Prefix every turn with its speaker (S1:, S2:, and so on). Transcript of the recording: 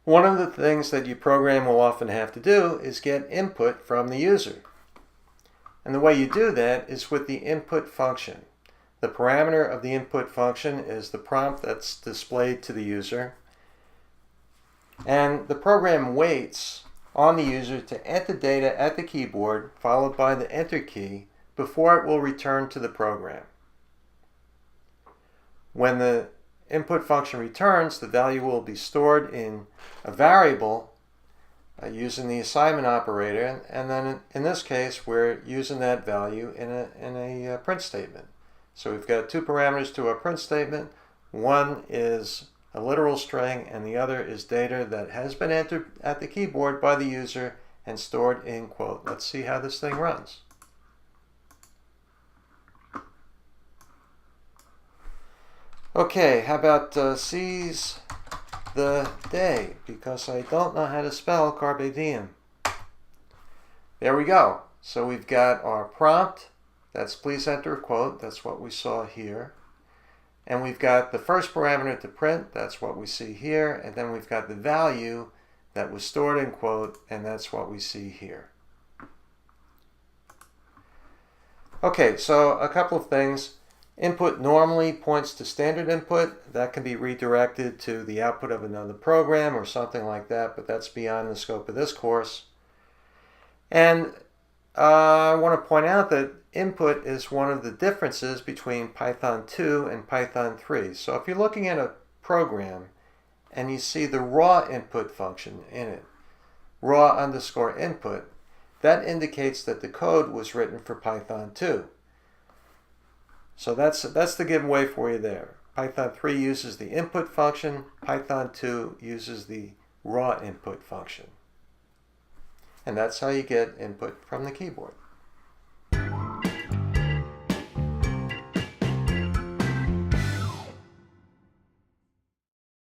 S1: One of the things that your program will often have to do is get input from the user. And the way you do that is with the input function. The parameter of the input function is the prompt that's displayed to the user. And the program waits on the user to enter data at the keyboard, followed by the enter key, before it will return to the program. When the input function returns, the value will be stored in a variable using the assignment operator, and then in this case we're using that value in a print statement. So we've got two parameters to our print statement. One is a literal string and the other is data that has been entered at the keyboard by the user and stored in quote. Let's see how this thing runs. Okay, how about seize the day, because I don't know how to spell carpe diem. There we go. So we've got our prompt, that's please enter a quote, that's what we saw here. And we've got the first parameter to print, that's what we see here, and then we've got the value that was stored in quote, and that's what we see here. Okay, so a couple of things. Input normally points to standard input. That can be redirected to the output of another program or something like that, but that's beyond the scope of this course. And I want to point out that input is one of the differences between Python 2 and Python 3. So if you're looking at a program and you see the raw input function in it, raw underscore input, that indicates that the code was written for Python 2. So that's the giveaway for you there. Python 3 uses the input function, Python 2 uses the raw input function. And that's how you get input from the keyboard.